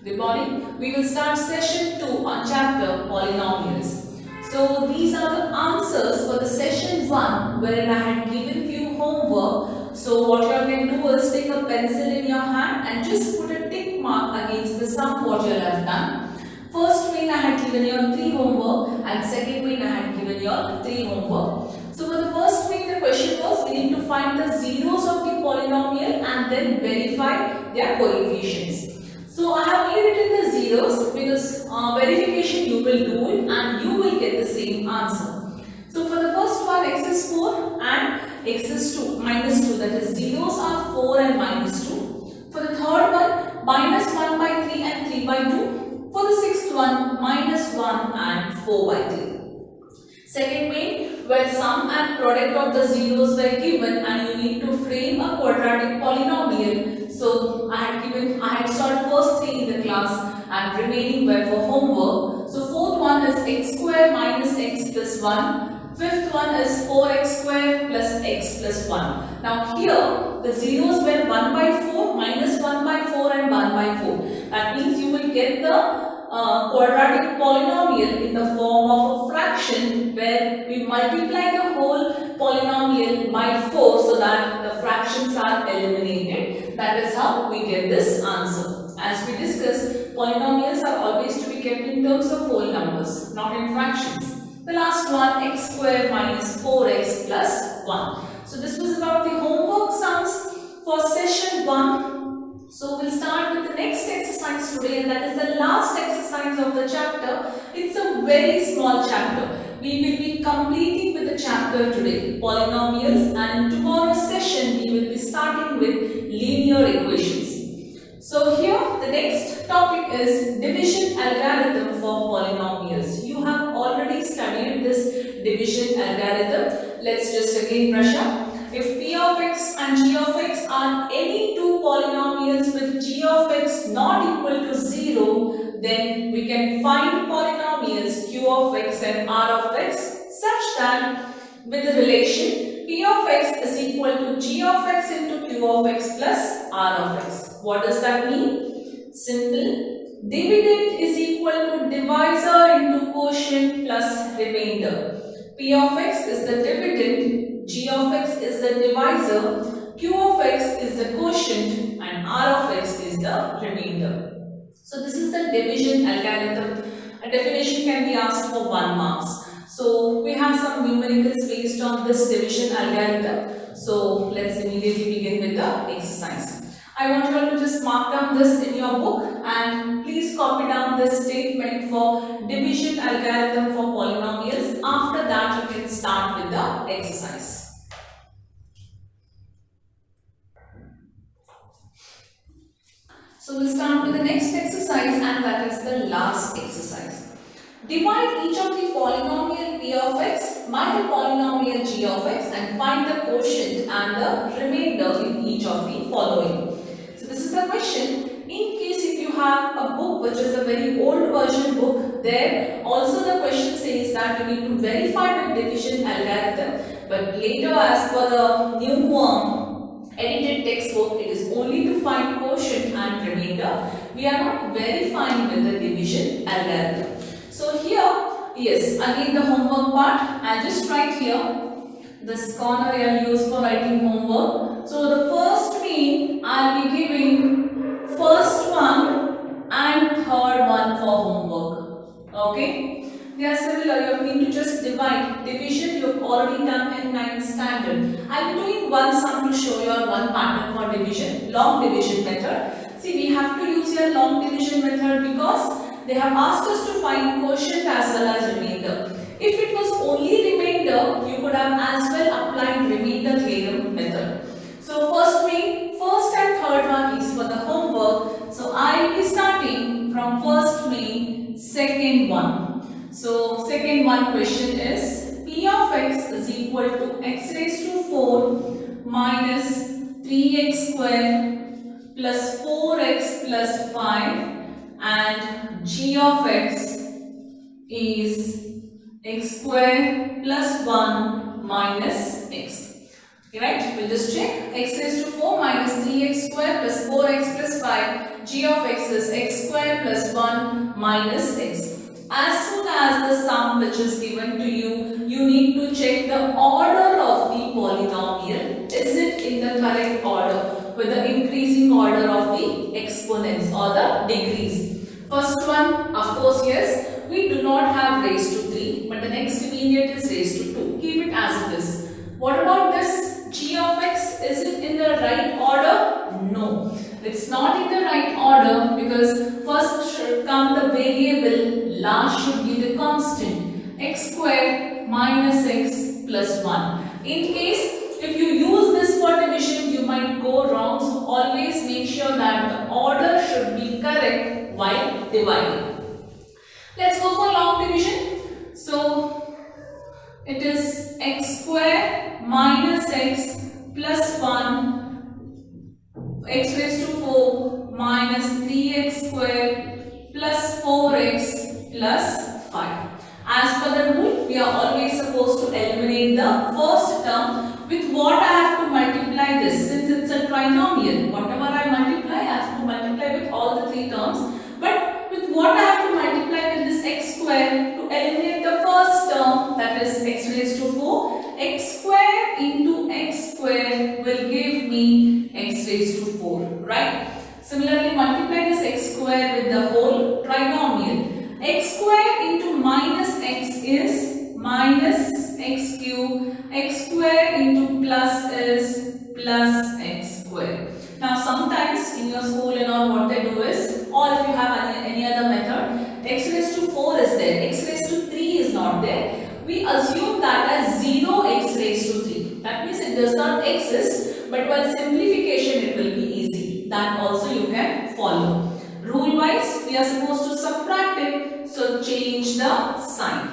Good morning. We will start session 2 on chapter Polynomials. So these are the answers for the session 1 wherein I had given you homework. So what you are going to do is take a pencil in your hand and just put a tick mark against the sum what you have done. First main I had given you 3 homework and second main I had given you 3 homework. So for the first main the question was we need to find the zeros of the polynomial and then verify their coefficients. So I have only written the zeros because verification you will do it and you will get the same answer. So for the first one x is 4 and x is 2 minus 2, that is zeros are 4 and minus 2. For the third one minus 1 by 3 and 3 by 2. For the sixth one minus 1 and 4 by 3. Second main where sum and product of the zeros were given and you need to frame a quadratic polynomial. So I had solved first 3 in the class and remaining were for homework. So fourth one is x square minus x plus 1. Fifth one is 4x square plus x plus 1. Now here the zeros were 1 by 4, minus 1 by 4 and 1 by 4. That means you will get the quadratic polynomial in the form of a fraction where we multiply the whole polynomial by 4 so that the fractions are eliminated. That is how we get this answer. As we discussed, polynomials are always to be kept in terms of whole numbers, not in fractions. The last one, x square minus 4x plus 1. So this was about the homework sums for session 1. So we'll start with the next exercise today, and that is the last exercise of the chapter. It's a very small chapter. We will be completing with the chapter today, polynomials, and in tomorrow's session we will be starting with linear equations. So here the next topic is division algorithm for polynomials. You have already studied this division algorithm. Let's just again brush up. If p of x and g of x are any two polynomials with g of x not equal to 0, then we can find polynomials q of x and r of x such that with the relation p of x is equal to g of x into q of x plus r of x. What does that mean? Simple. Dividend is equal to divisor into quotient plus remainder. P of x is the dividend, g of x is the divisor, q of x is the quotient and r of x is the remainder. So this is the division algorithm. A definition can be asked for 1 marks. So we have some numericals based on this division algorithm. So let's immediately begin with the exercise. I want you all to just mark down this in your book and please copy down this statement for division algorithm for polynomials. After that you can start with the exercise. So we'll start with the next exercise and that is the last exercise. Divide each of the polynomial p of x by the polynomial g of x and find the quotient and the remainder in each of the following. So this is the question. In case if you have a book which is a very old version book, there also the question says that you need to verify the division algorithm, but later as per the new edited textbook, it is only to find quotient and remainder. We are not verifying with the division algorithm. So here, yes, again the homework part, I'll just write here. This corner I'll use for writing homework. So the first main I'll be giving first one and third one for homework. Okay? They are similar. You need to just divide. Division you've already done in 9th standard. I'll be doing one sum to show you one pattern for division, long division method. See, we have to use your long division method because they have asked us to find quotient as well as remainder. If it was only remainder, you could have as well applied remainder theorem method. So first and third one is for the homework. So I will be starting from first main, second one. So second one question is p of x is equal to x raised to 4 minus 3x square plus 4x plus 5 and g of x is x square plus 1 minus x. Right? We'll just check. X raised to 4 minus 3x square plus 4x plus 5. G of x is x square plus 1 minus x. As soon as the sum which is given to you, you need to check the order of the polynomial. Is it in the correct order with the increasing order of the exponents or the degrees? First one, of course, yes, we do not have raised to 3, but the next immediate is raised to 2. Keep it as it is. What about this? G of x, is it in the right order? No, it's not in the right order because first should come the variable, last should be the constant. X square minus x plus 1. In case if you use this for division, you might go wrong. So always make sure that the order should be correct while dividing. Let's go for long division. So it is x square minus x plus 1, x raised to 4 minus 3x square plus 4x plus 5. As per the rule, we are always supposed to eliminate the first term. With what I have to multiply this? Since it's a trinomial, whatever I multiply, I have to multiply with all the 3 terms. But with what I have to multiply with this x square to eliminate the first term, that is x raised to 4, x square into x square will give me x raised to 4, right? Similarly, multiply this x square with the whole trinomial. X square into minus x is minus x cube, x square into plus is plus x square. Now sometimes in your school what they do is, or if you have any other method, x raised to 4 is there, x raised to 3 is not there. We assume that as 0 x raised to 3. That means it does not exist, but while simplification it will be easy. That also you can follow. Rule wise, we are supposed to subtract it, so change the sign.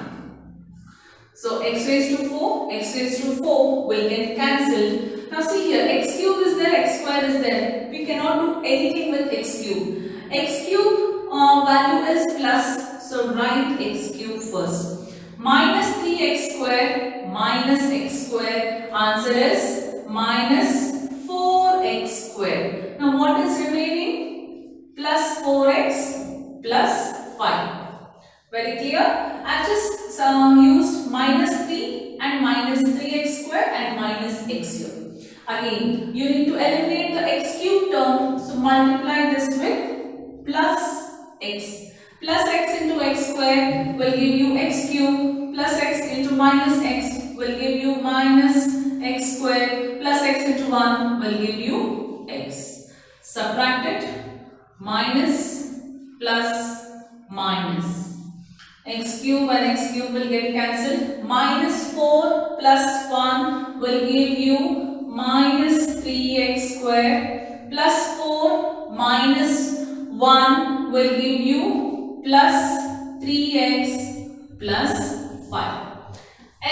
So x raised to 4, x raised to 4 will get cancelled. Now see here, x cube is there, x square is there. We cannot do anything with x cube. X cube value is plus, so write x cube first. Minus 3x square minus x square, answer is minus 4x square. Now what is remaining? Plus 4x plus 5. Very clear? I have just used minus 3 and minus 3x square and minus x here. Again, you need to eliminate the x cube term, so multiply this with plus x. Plus x into x square will give you x cube, plus x into minus x will give you minus x square, plus x into 1 will give you x. Subtract it, minus plus minus. X cube and x cube will get cancelled. Minus 4 plus 1 will give you minus 3x square, plus 4 minus 1 will give you plus 3x plus 5.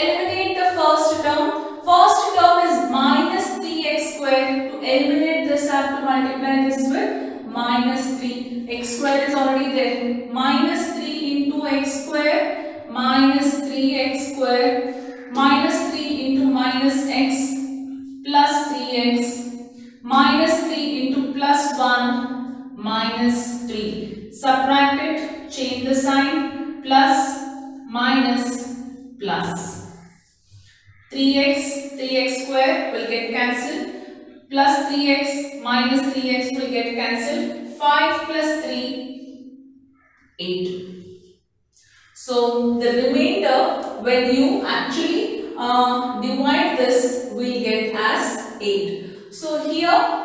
Eliminate the first term. First term is minus 3x square. To eliminate this, I have to multiply this with minus 3. X square is already there. Minus 3 into x square minus 3x square minus 3 into minus x plus 3x minus 3 into plus 1 minus 3. Subtract it, change the sign, plus minus plus. 3x square will get cancelled, plus 3x minus 3x will get cancelled. 5 plus 3, 8. So the remainder, when you actually divide this, we get as 8. So here,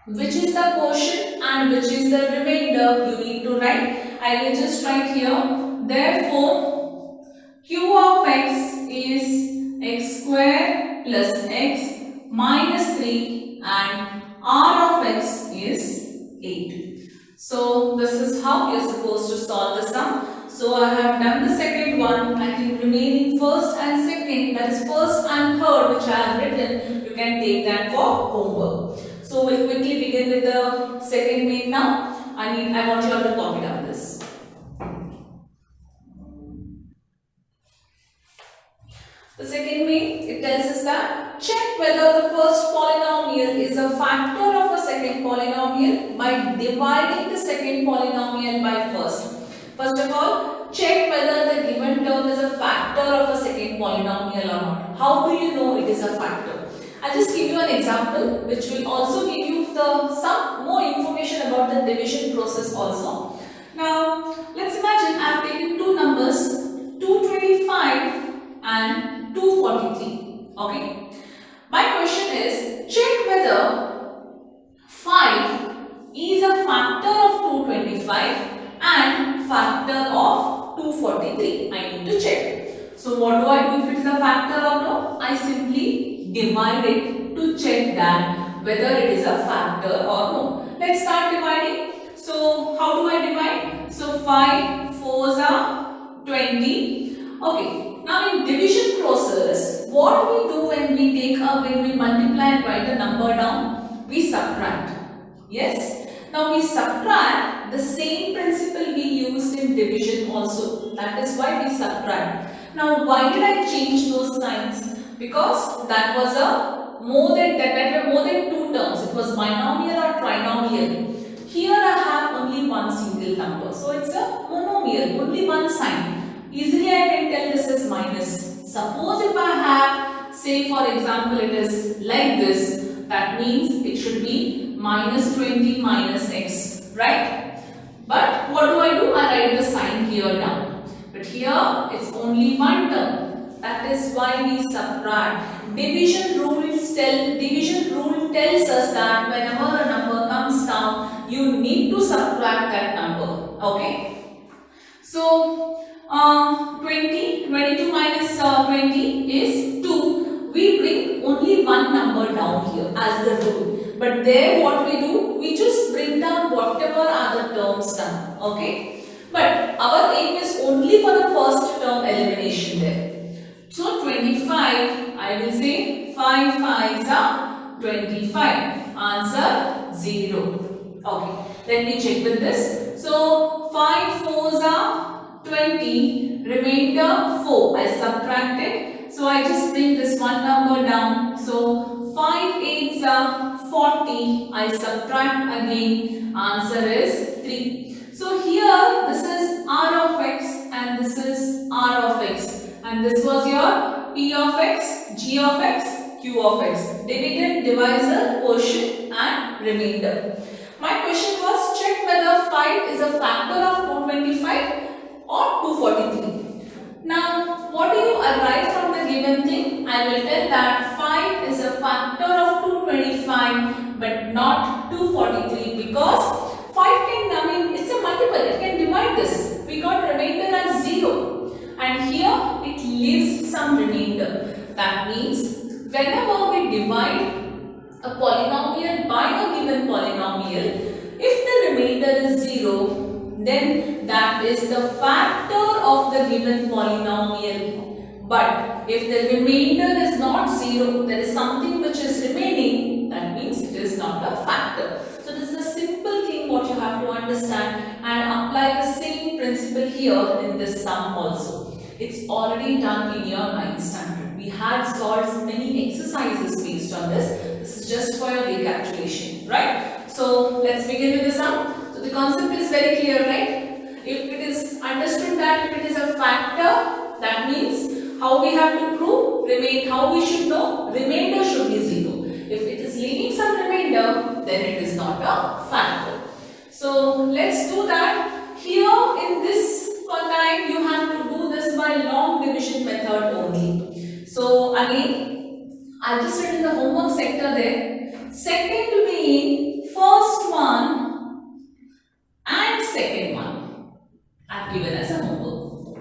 which is the quotient and which is the remainder, you need to write. I will just write here. Therefore, q of x is x square plus x minus 3 and r of x is 8. So this is how you are supposed to solve the sum. So I have done the second one. I think remaining first and second, that is first and third, which I have written, you can take that for homework. So we'll quickly begin with the second main now. I want you all to copy down this. The second main, it tells us that check whether the first polynomial is a factor of a second polynomial by dividing the second polynomial by first. First of all, check whether the given term is a factor of a second polynomial or not. How do you know it is a factor? I'll just give you an example which will also give you some more information about the division process also. Now, let's imagine I have taken two numbers, 225 and 243. Okay. My question is, check whether 5 is a factor of 225 and factor of 243. I need to check. So what do I do if it is a factor or no? I simply divide it to check that whether it is a factor or no. Let's start dividing. So how do I divide? So 5 4s are 20. Okay. Now in division process, what we do when we multiply and write a number down, we subtract. Yes. Now we subtract the same principle we used in division also. That is why we subtract. Now why did I change those signs? Because that was more than two terms. It was binomial or trinomial. Here I have only one single number. So it's a monomial, only one sign. Easily I can tell this is minus. Suppose if I have, say for example, it is like this, that means it should be minus 20 minus x, right? But what do? I write the sign here down. But here it's only one term. That is why we subtract. Division rule tells us that whenever a number comes down, you need to subtract that number. Okay? So 22 minus 20 is 2. We bring only one number down here as the rule. But there what we do? We just bring down whatever are the terms down. Okay? But our aim is only for the first term elimination there. So 25, I will say 5 5s are 25. Answer 0. Okay. Let me check with this. So 5 4s are 20. Remainder 4. I subtracted. So I just bring this one number down. So 5 8s are 40. I subtract again. Answer is 3. So here this is r of x and this is r of x. And this was your p of x, g of x, q of x. Dividend, divisor, quotient and remainder. My question was, check whether 5 is a factor of 225 or 243. Now, what do you arrive from the given thing? I will tell that 5 is a factor of 225 but not 243 because 5 can, it's a multiple, it can divide this. We got remainder as 0 and here it leaves some remainder. That means whenever we divide a polynomial by a given polynomial, if the remainder is 0, then that is the factor of the given polynomial. But if the remainder is not 0, there is something which is remaining, that means it is not a factor. So this is a simple thing what you have to understand and apply the same principle here in this sum also. It's already done in your 9th standard. We had solved many exercises based on this. This is just for your recapitulation, right? So let's begin with the sum. So the concept is very clear, right? If it is understood that if it is a factor, that means how we have to prove, how we should know, remainder should be 0. If it is leaving some remainder, then it is not a factor. So let's do that. Here in this time, you have to do this by long division method only. So again, I've just written the homework sector there. Second being first one and second one. I've given as a homework.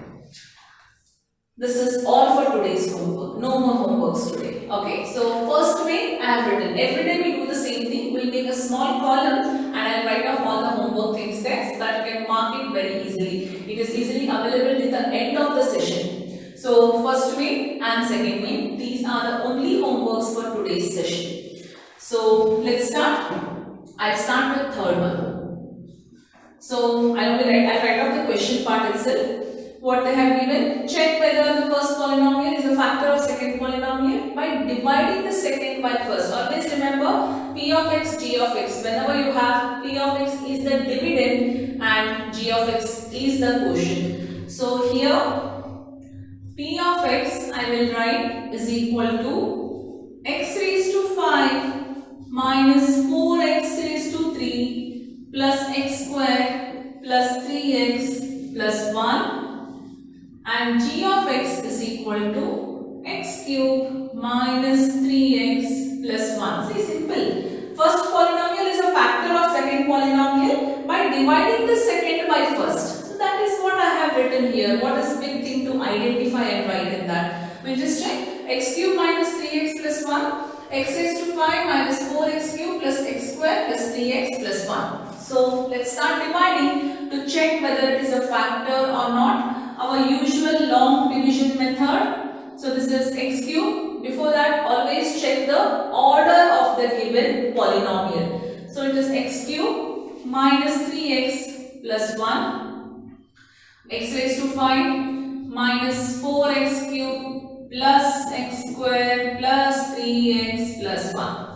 This is all for today's homework. No more homeworks today. Okay. So first way I have written. Every day we do the same thing. We'll make a small column and I'll write off all the homework things there so that you can mark it very easily. It is easily available at the end of the session. So first way and second way. These are the only homeworks for today's session. So let's start. I'll start with third one. So I'll write off the question part itself. what they have given. Check whether the first polynomial is a factor of second polynomial by dividing the second by first. Always remember p of x, g of x. Whenever you have p of x is the dividend and g of x is the quotient. So here p of x I will write is equal to x raised to 5 minus 4x raised to 3 plus x square plus 3x plus 1, and g of x is equal to x cube minus 3x plus 1. See, simple. First polynomial is a factor of second polynomial by dividing the second by first. So that is what I have written here. What is big thing to identify and write in that? We'll just check. X cube minus 3x plus 1, x raised to 5 minus 4x cube plus x square plus 3x plus 1. So let's start dividing to check whether it is a factor or not. Our usual long division method. So this is x cube. Before that, always check the order of the given polynomial. So it is x cube minus 3x plus 1, x raised to 5 minus 4x cube plus x square plus 3x plus 1.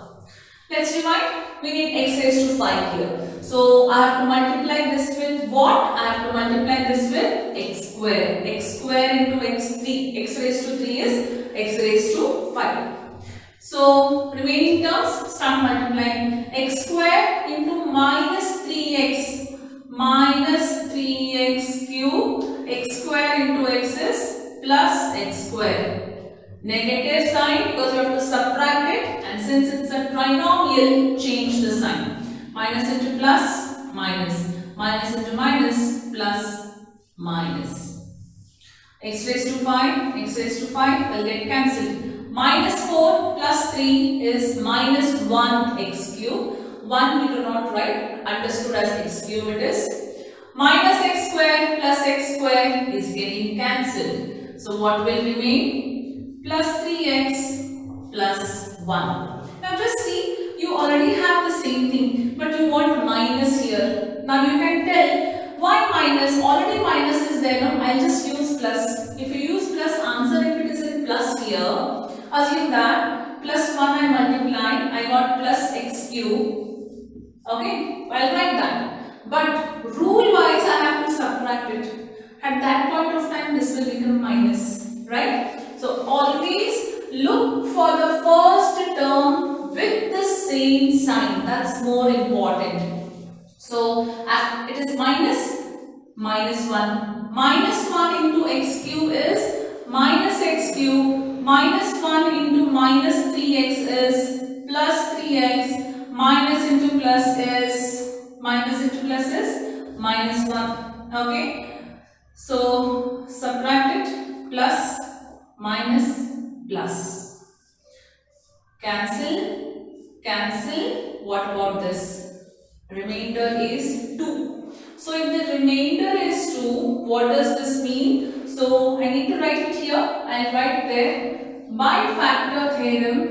Let's divide. We need x raised to 5 here. So I have to multiply this with what? I have to multiply this with x square. X square into x3. X raised to 3 is x raised to 5. So remaining terms, start multiplying. X square into minus 3x cube. X square into x is plus x square. Negative sign because you have to subtract it, and since it's a trinomial, change the sign. Minus into plus, minus. Minus into minus, plus, minus. X raised to 5 will get cancelled. Minus 4 plus 3 is minus 1 x cube. 1 we do not write, understood as x cube it is. Minus x square plus x square is getting cancelled. So what will remain? Plus 3x plus 1. Now just see, you already have the same thing, but you want minus here. Now you can tell why minus, already minus is there. Now I'll just use plus. If you use plus, answer if it is in plus here. Assume that plus 1 I multiply, I got plus x cube. Okay, I'll write that. But rule wise I have to subtract it. At that point of time this will become minus, right? So always look for the first term with the same sign. That's more important. So it is minus 1. Minus 1 into x cube is minus x cube. Minus 1 into minus 3x is plus 3x. Minus into plus is minus 1. Okay. So subtract it. Plus, minus, plus. Cancel. What about this? Remainder is 2. So if the remainder is 2, what does this mean? So I need to write it here. I'll write there. By factor theorem,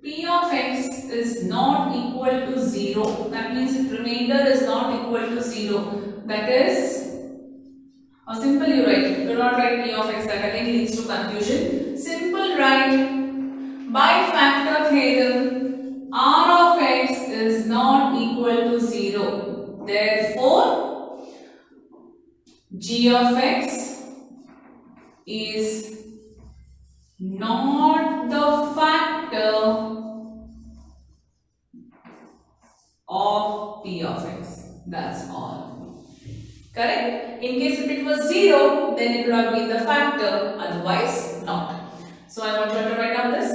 p of x is not equal to 0. That means if remainder is not equal to 0. That is, or simple you write. Do not write p of x. That again leads to confusion. Simple write. By factor theorem, r of x is not equal to 0. Therefore, g of x is not the factor of p of x. That's all. Correct? In case if it was 0, then it would have been the factor, otherwise not. So I want you to write down this.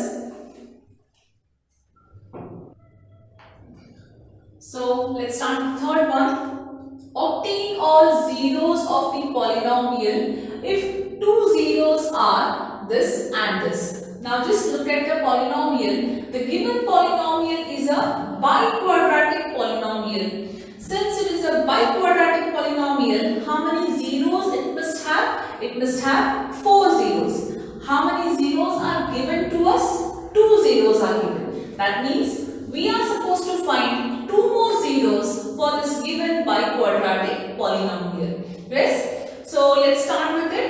So let's start the third one. Obtain all zeros of the polynomial if two zeros are this and this. Now just look at the polynomial. The given polynomial is a biquadratic polynomial. Since it is a biquadratic polynomial, how many zeros it must have? It must have 4 zeros. How many zeros are given to us? 2 zeros are given. That means we are supposed to find 2 more zeros for this given biquadratic polynomial. Yes? So let's start with it.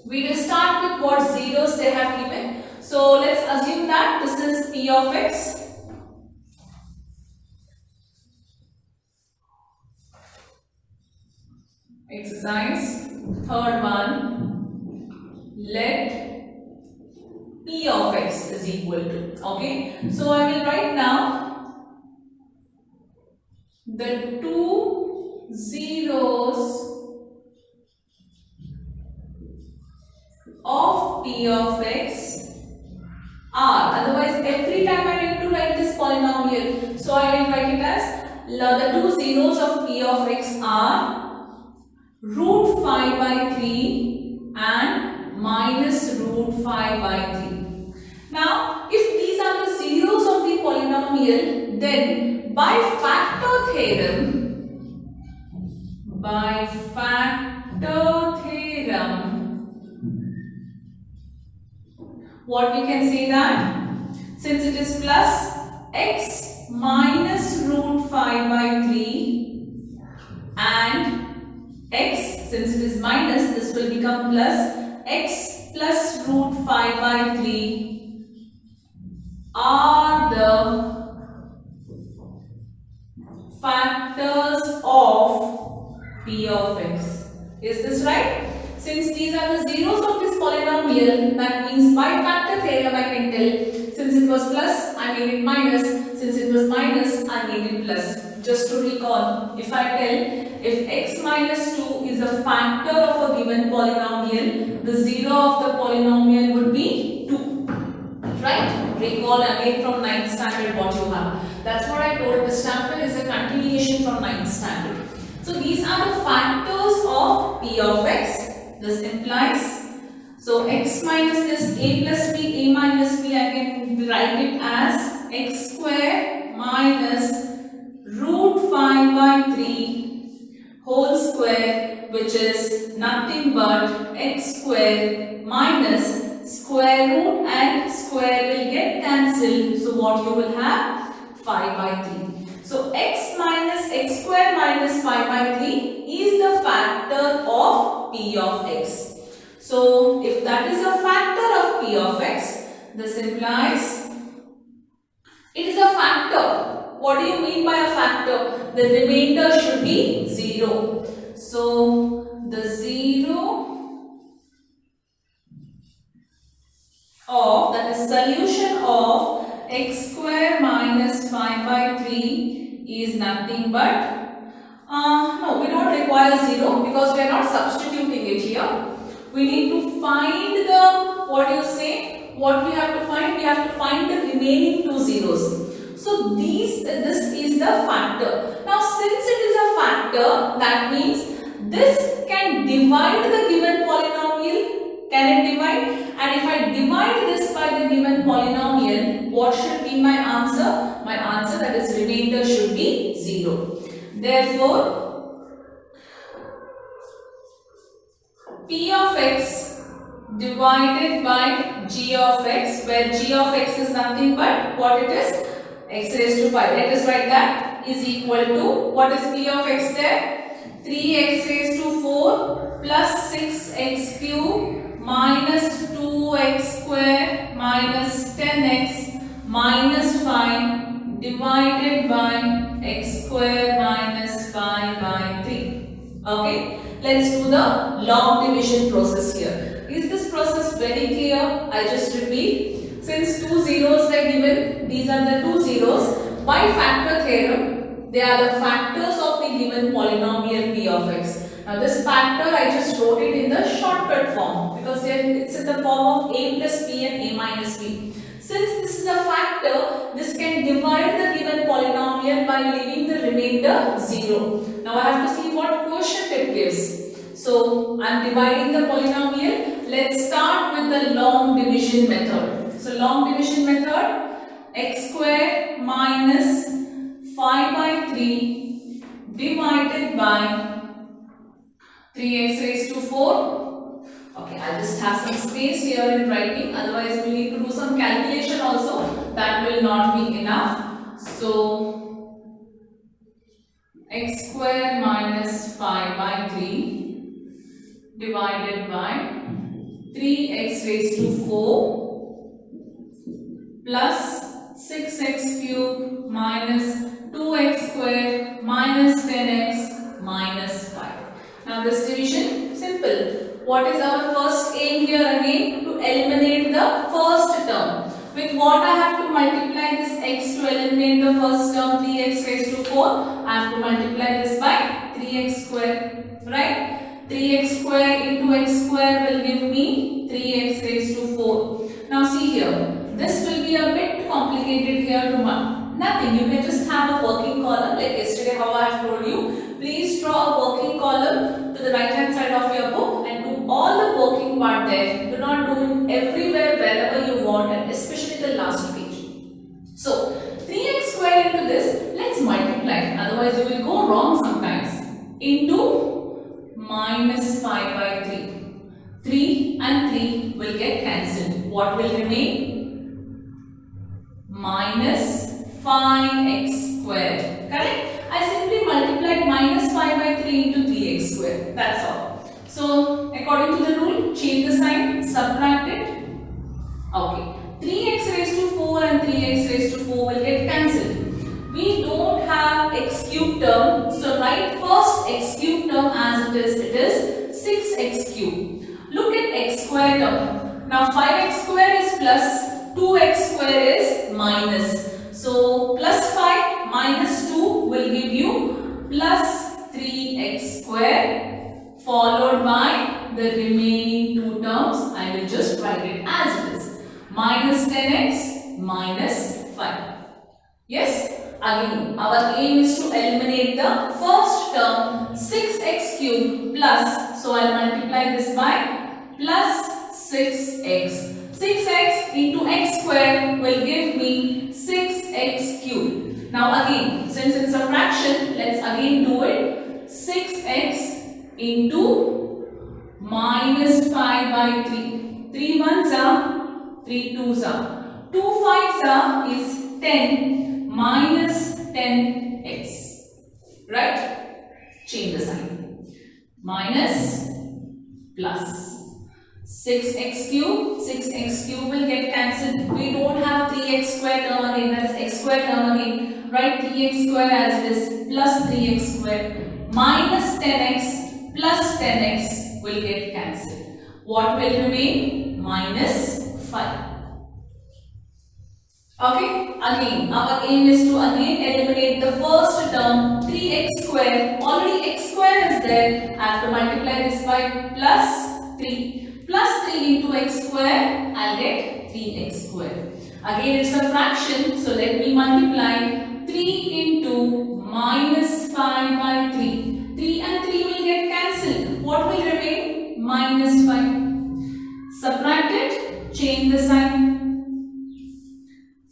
We will start with what zeros they have given. So let's assume that this is p of x. Exercise third one. Let p of x is equal to, okay, so I will write now the 2 zeros of p of x are, otherwise every time I need to write this polynomial, so I will write it as the 2 zeros of p of x are root 5 by 3 and minus root 5 by 3. Now, if these are the zeros of the polynomial, then by factor theorem, what we can say that since it is plus x minus root 5 by 3 and x, since it is minus, this will become plus x plus root 5 by 3 are the factors of p of x. Is this right? Since these are the zeros of this polynomial, that means by factor theorem I can tell, since it was plus, I made it minus, since it was minus, I made it plus. Just to recall, if I tell if x minus 2 is a factor of a given polynomial, the zero of the polynomial would be 2. Right? Recall again from 9th standard what you have. That's what I told. This chapter is a continuation from 9th standard. So these are the factors of p of x. This implies, so x minus this a plus b, a minus b, I can write it as x square minus root 5 by 3 whole square, which is nothing but x square minus square root and square will get cancelled. So what you will have? 5 by 3. So x minus x square minus 5 by 3 is the factor of p of x. So if that is a factor of p of x, this implies it is a factor. What do you mean by a factor? The remainder should be 0. So the 0 of, that is solution of x square minus 5 by 3 is nothing but, no, we don't require 0 because we are not substituting it here. We need to find the, what do you say? What we have to find? We have to find the remaining 2 zeros. So this is the factor. Now since it is a factor, that means this can divide the given polynomial. Can it divide? And if I divide this by the given polynomial, what should be my answer? My answer, that is remainder, should be 0. Therefore, p of x divided by g of x, where g of x is nothing but what it is? X raised to 5. Let us write that is equal to, what is p of x there? 3x raised to 4 plus 6x cube minus 2x square minus 10x minus 5 divided by x square minus 5 by 3. Okay, let's do the log division process here. Is this process very clear? I just repeat. Since 2 zeros were given, these are the 2 zeros. By factor theorem, they are the factors of the given polynomial p of x. Now this factor I just wrote it in the shortcut form because it's in the form of a plus b and a minus b. Since this is a factor, this can divide the given polynomial by leaving the remainder 0. Now I have to see what quotient it gives. So I am dividing the polynomial. Let's start with the long division method. So long division method, x square minus 5 by 3 divided by 3x raised to 4. Okay, I'll just have some space here in writing, otherwise we need to do some calculation also. that will not be enough. So x square minus 5 by 3 divided by 3x raised to 4 plus 6x cube minus 2x square minus 10x minus 5. Now this division simple. What is our first aim here again? To eliminate the first term. With what I have to multiply this x to eliminate the first term, 3x raised to 4. I have to multiply this by 3x square, right? 3x square into x square will give me 3x raised to 4. Now see here. This will be a bit complicated here to nothing. You can just have a working column like yesterday how I have told you. Please draw a working column to the right hand side of your book and do all the working part there. Do not do it everywhere wherever you want and especially the last page. So 3x square into this, let's multiply. Otherwise you will go wrong sometimes. Into minus 5 by 3. 3 and 3 will get cancelled. What will remain? Minus 5x square. Correct? I simply multiplied minus 5 by 3 into 3x square. That's all. So, according to the rule, change the sign, subtract it. Okay. 3x raised to 4 and 3x raised to 4 will get cancelled. We don't have x cube term. So, write first x cube term as it is 6x cube. Look at x square term. Now, 5x square is plus. 2x square is minus. So plus 5 minus 2 will give you plus 3x square followed by the remaining two terms. I will just write it as it is. Minus 10x minus 5. Yes? Again, our aim is to eliminate the first term 6x cube plus. So I will multiply this by plus 6x. 6x into x square will give me 6x cube. Now again, since it's a fraction, let's again do it. 6x into minus 5 by 3. 3 ones are, 3 twos are. 2 fives are is 10 minus 10x. Right? Change the sign. Minus plus. 6x cube will get cancelled. We don't have 3x square term again, that is x square term again. Write 3x square as it is plus 3x square minus 10x plus 10x will get cancelled. What will remain? Minus 5. Okay, again our aim is to again eliminate the first term 3x square. Already x square is there. I have to multiply this by plus 3. Plus 3 into x square, I'll get 3x square. Again, it's a fraction, so let me multiply 3 into minus 5 by 3. 3 and 3 will get cancelled. What will remain? Minus 5. Subtract it, change the sign.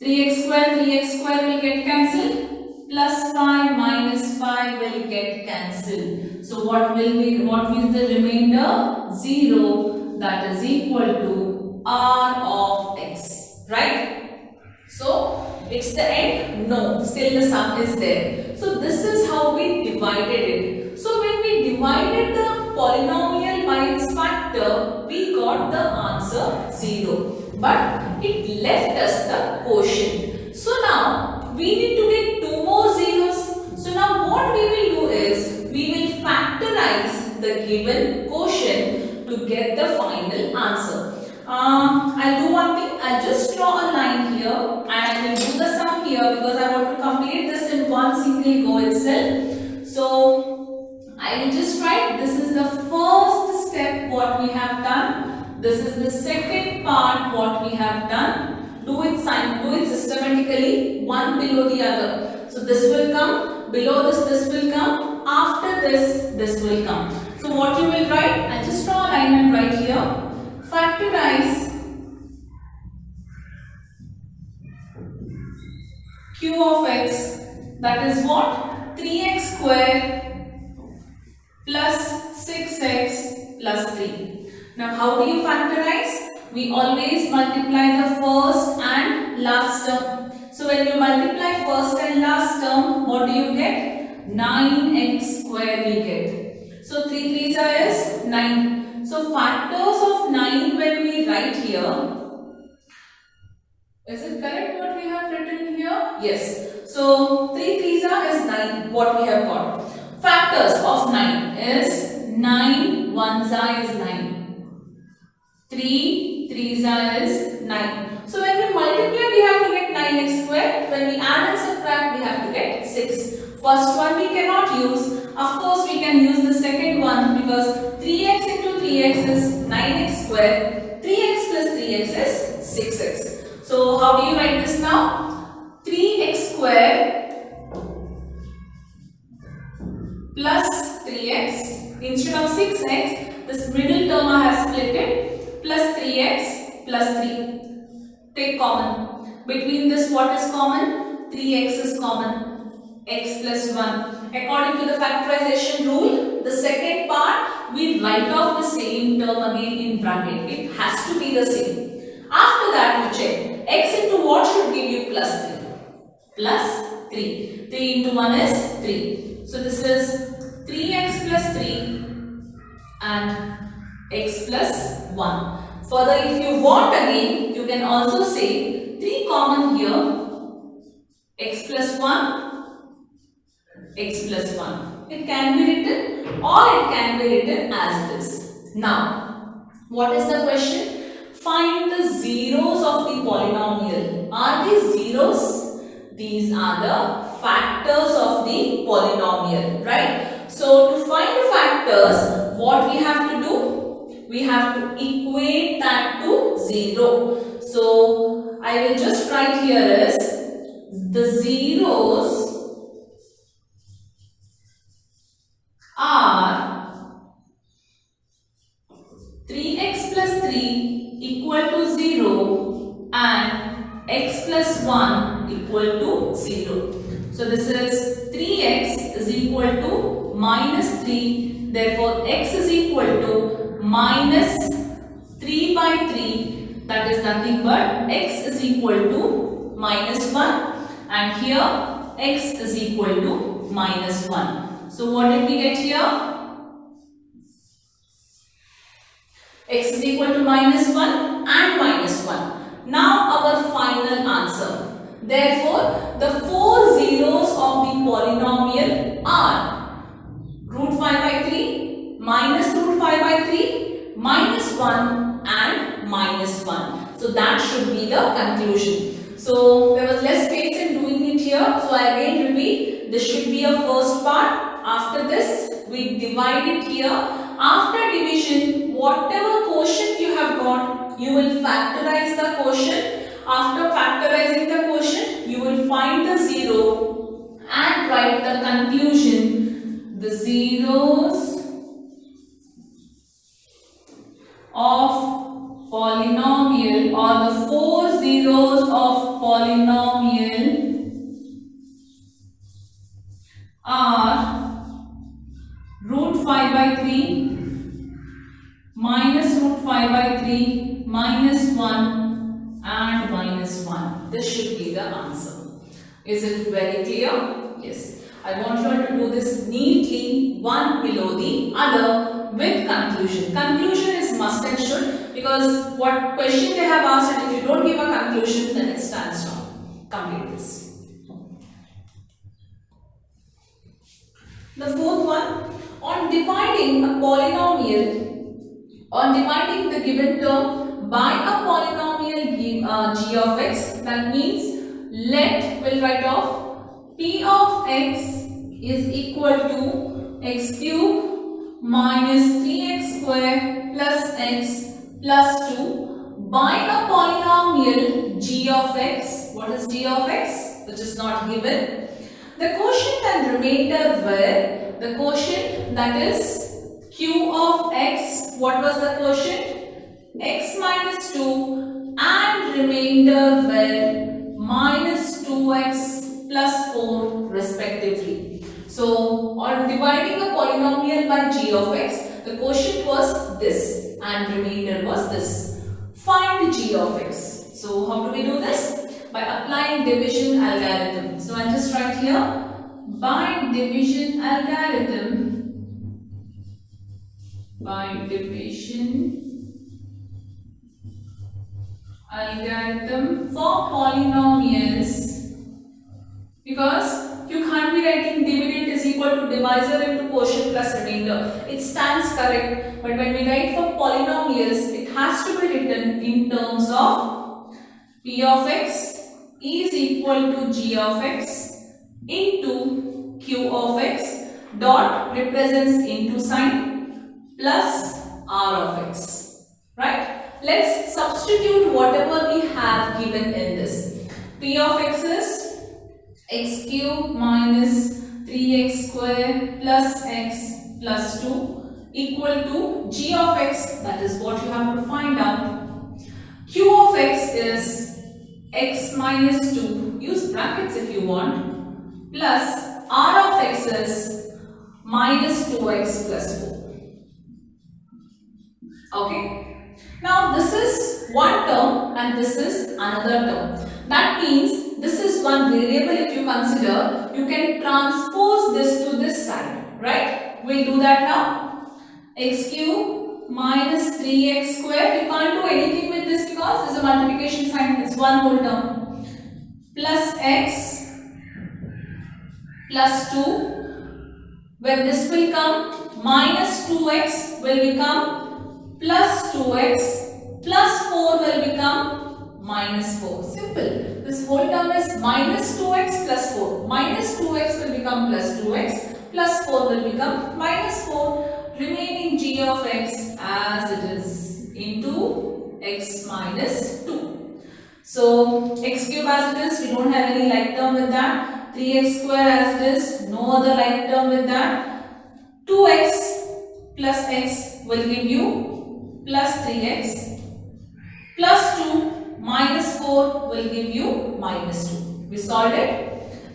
3x square will get cancelled. Plus 5 minus 5 will get cancelled. So what is the remainder? 0. That is equal to r of x, right? So it's the end? No, still the sum is there. So this is how we divided it. So when we divided the polynomial by its factor, we got the answer 0. But it left us the quotient. So now we need to get 2 more zeros. So now what we will do is we will factorize the given quotient to get the final answer. I'll do one thing. I'll just draw a line here and I will do the sum here because I want to complete this in one single go itself. So I will just write this is the first step what we have done. This is the second part what we have done. Do it systematically one below the other. So this will come, below this will come, after this will come. So what you will write, I'll just draw a line and write here, factorize q of x, that is what? 3x square plus 6x plus 3. Now how do you factorize? we always multiply the first and last term. So when you multiply first and last term, what do you get? 9x square we get. So 3 3s is 9. So factors of 9 when we write here, is it correct what we have written here? Yes. So 3 3s is 9 what we have got. Factors of 9 is 9 1s is 9. 3 3s is 9. So when we multiply we have to get 9x square. When we add and subtract we have to get 6. First one we cannot use. Of course we can use the second one because 3x into 3x is 9x square. 3x plus 3x is 6x. So how do you write this now? 3x square plus 3x. Instead of 6x, this middle term I have split it, plus 3x plus 3. Take common. Between this what is common? 3x is common. X plus 1. According to the factorization rule, the second part we write off the same term again in bracket. It has to be the same. After that you check. X into what should give you plus 3? Plus 3. 3 into 1 is 3. So this is 3x plus 3 and x plus 1. Further, if you want again, you can also say 3 common here, x plus 1, x plus 1. It can be written or it can be written as it is. Now, what is the question? Find the zeros of the polynomial. Are these zeros? These are the factors of the polynomial, right? So, to find the factors, what we have to do? We have to equate that to 0. So, I will just write here is the zeros are 3x plus 3 equal to 0 and x plus 1 equal to 0. So this is 3x is equal to minus 3. Therefore, x is equal to minus 3 by 3. That is nothing but x is equal to minus 1 and here x is equal to minus 1. So what did we get here? X is equal to minus 1 and minus 1. Now our final answer. Therefore, the 4 zeros of the polynomial are root 5 by 3, minus root 5 by 3, minus 1 and minus 1. So that should be the conclusion. So there was less space in doing it here. So I again repeat, this should be a first part. After this, we divide it here. After division, whatever quotient you have got, you will factorize the quotient. After factorizing the quotient, you will find the 0 and write the conclusion. The zeros of polynomial or the 4 zeros of polynomial are root 5 by 3, minus root 5 by 3, minus 1 and minus 1. This should be the answer. Is it very clear? Yes. I want you all to do this neatly, one below the other with conclusion. Conclusion is must and should because what question they have asked and if you don't give a conclusion then it stands wrong. Complete this. The fourth one, on dividing a polynomial, on dividing the given term by a polynomial g of x, that means let, we'll write off p of x is equal to x cube minus 3x square plus x plus 2 by a polynomial g of x. What is g of x? Which is not given. The quotient and remainder were the quotient that is q of x. What was the quotient? X minus 2 and remainder were minus 2x plus 4 respectively. So on dividing a polynomial by g of x, the quotient was this and remainder was this. find g of x. So how do we do this? By applying division algorithm. So I'll just write here, by division algorithm for polynomials, because you can't be writing dividend is equal to divisor into quotient plus remainder. It stands correct, but when we write for polynomials, it has to be written in terms of p of x is equal to g of x into q of x dot represents into sign plus r of x. Right? Let's substitute whatever we have given in this. P of x is x cube minus 3x square plus x plus 2 equal to g of x, that is what you have to find out. Q of x is x minus 2, use brackets if you want, plus r of x is minus 2x plus 4. Okay. Now this is one term and this is another term. That means this is one variable. If you consider, you can transpose this to this side, right? We'll do that now. X cube minus 3x square. You can't do anything with this because there's a multiplication sign. It's one whole term. Plus x plus 2. When this will come, minus 2x will become plus 2x plus 4 will become minus 4. Simple. This whole term is minus 2x plus 4. Minus 2x will become plus 2x plus 4 will become minus 4. Remaining g of x as it is into x minus 2. So x cube as it is, we don't have any like term with that. 3x square as it is, no other like term with that. 2x plus x will give you plus 3x plus 2 minus 4 will give you minus 2. We solved it.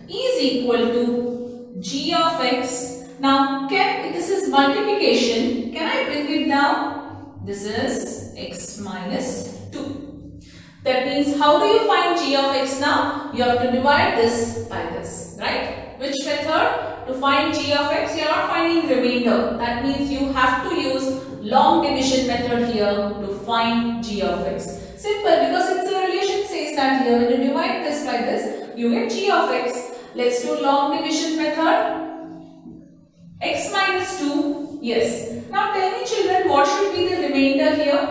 Is equal to g of x. Now this is multiplication. Can I bring it down? This is x minus 2. That means how do you find g of x now? You have to divide this by this, right? Which method? To find g of x, you are not finding remainder. That means you have to use long division method here to find g of x. Simple, because it's a relation says that here when you divide this by this, you get g of x. Let's do long division method. X minus 2, yes. Now tell me children, what should be the remainder here?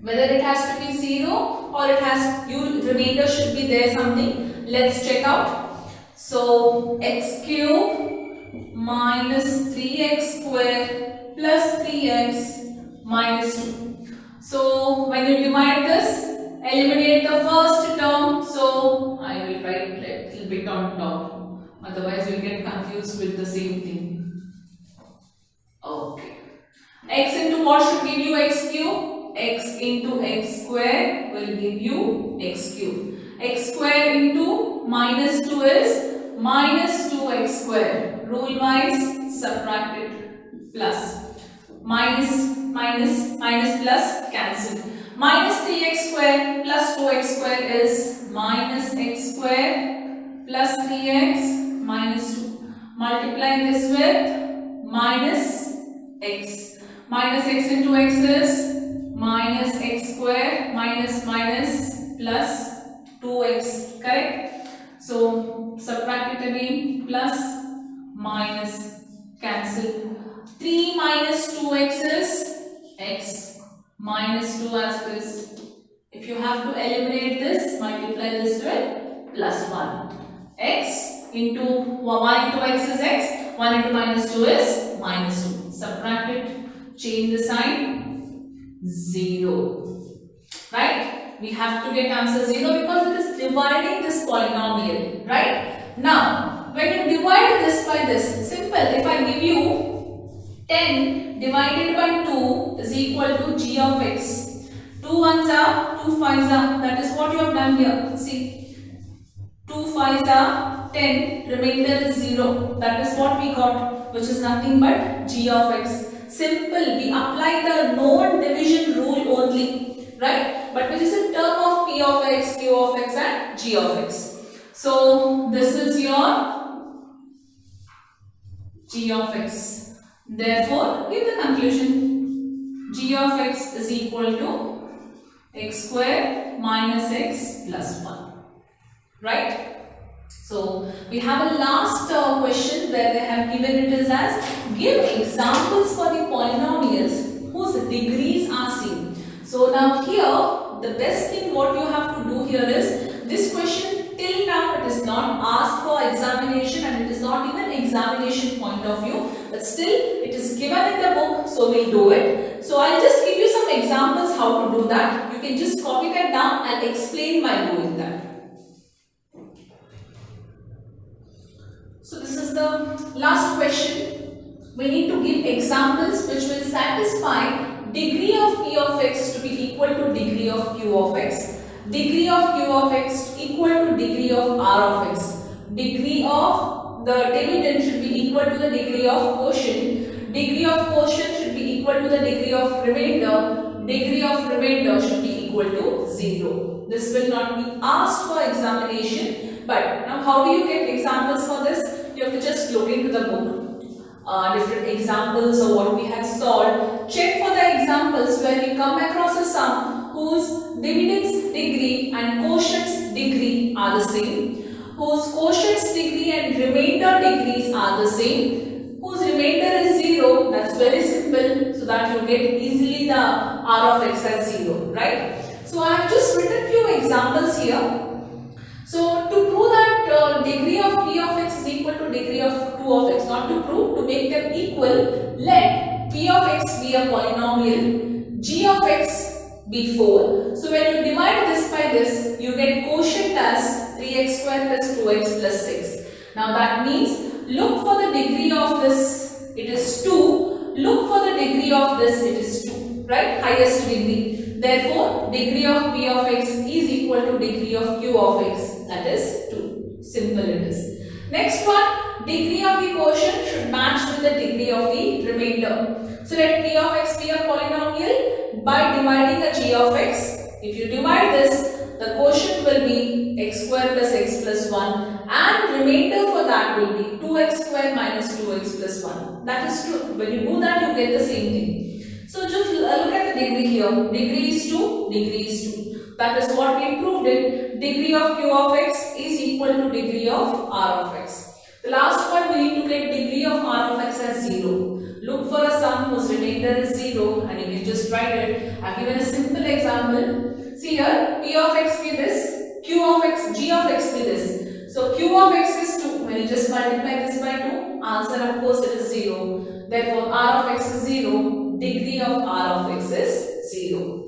Whether it has to be 0 or it has, remainder should be there something. Let's check out. So x cube minus 3x square plus 3x minus 2. So when you divide this, eliminate the first term. So I will write a little bit on top. Otherwise you will get confused with the same thing. Okay. X into what should give you x cube? X into x square will give you x cube. X square into minus 2 is minus 2x square. Rule wise subtract it. Plus. Minus plus cancel. Minus 3x square plus 2x square is minus x square plus 3x minus 2. Multiply this with minus x. Minus x into x is minus x square minus plus 2x, correct? So subtract it again, plus minus cancel. 3 minus 2x is x minus 2 as it is. If you have to eliminate this, multiply this with plus 1. X into 1 into x is x, 1 into minus 2 is minus 2. Subtract it, change the sign, 0. Right? We have to get answer 0 because it is dividing this polynomial. Right? Now, when you divide this by this, simple. If I give you 10 divided by 2 is equal to g of x. 2 ones are 2 5s are. That is what you have done here. See, 2 5s are 10. Remainder is 0. That is what we got, which is nothing but g of x. Simple. We apply the known division rule only. Right? But g of x. So this is your g of x. Therefore, give the conclusion. G of x is equal to x square minus x plus 1. Right? So we have a last question where they have given it as give examples for the polynomials whose degrees are same. So now here the best thing what you have to do here is this question till now it is not asked for examination and it is not even examination point of view, but still it is given in the book, so we'll do it. So I'll just give you some examples how to do that. You can just copy that down and explain by doing that. So this is the last question. We need to give examples which will satisfy degree of p of x to be equal to degree of q of x, degree of q of x equal to degree of r of x, degree of the dividend should be equal to the degree of quotient, degree of quotient should be equal to the degree of remainder, degree of remainder should be equal to 0. This will not be asked for examination, but now how do you get examples for this? You have to just look into the book, different examples of what we have solved. Check for the examples where we come across a sum whose dividends degree and quotients degree are the same, whose quotients degree and remainder degrees are the same, whose remainder is 0. That's very simple, so that you get easily the r of x as 0, right? So I have just written few examples here. So to prove that degree of p of x is equal to degree of 2 of x, not to prove, to make them equal, let p of x be a polynomial, g of x be 4. So when you divide this by this, you get quotient as 3x square plus 2x plus 6. Now that means look for the degree of this, it is 2. Look for the degree of this, it is 2, right? Highest degree. Therefore, degree of p of x is equal to degree of q of x, that is 2. Simple it is. Next one, degree of the quotient should match with the degree of the remainder. So let p of x be a polynomial by dividing the g of x. If you divide this, the quotient will be x square plus x plus 1 and remainder for that will be 2x square minus 2x plus 1. That is true. When you do that, you get the same thing. So just look at the degree here. Degree is 2, degree is 2. That is what we proved it. Degree of q of x is equal to degree of r of x. The last one we need to get degree of r of x as 0. Look for a sum whose remainder is 0 and you can just write it. I have given a simple example. See here, p of x be this, q of x, g of x be this. So q of x is 2. When you just multiply this by 2, answer of course it is 0. Therefore r of x is 0. Degree of r of x is 0.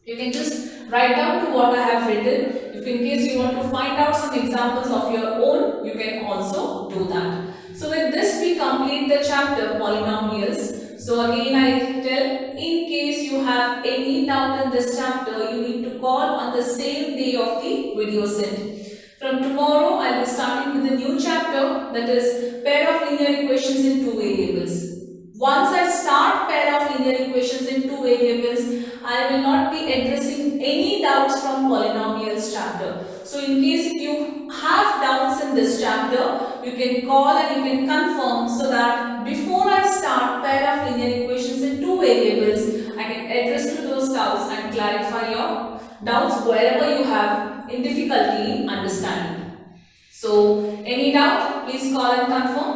You can just write down to what I have written. If in case you want to find out some examples of your own, you can also do that. So with this we complete the chapter polynomials. So again I tell, in case you have any doubt in this chapter, you need to call on the same day of the video sent. From tomorrow I will be starting with a new chapter, that is pair of linear equations in 2 variables. Once I start pair of linear equations in 2 variables, I will not be addressing any doubts from polynomials chapter. So in case if you have doubts in this chapter, you can call and you can confirm, so that before I start pair of linear equations in 2 variables, I can address to those doubts and clarify your doubts wherever you have in difficulty in understanding. So any doubt, please call and confirm.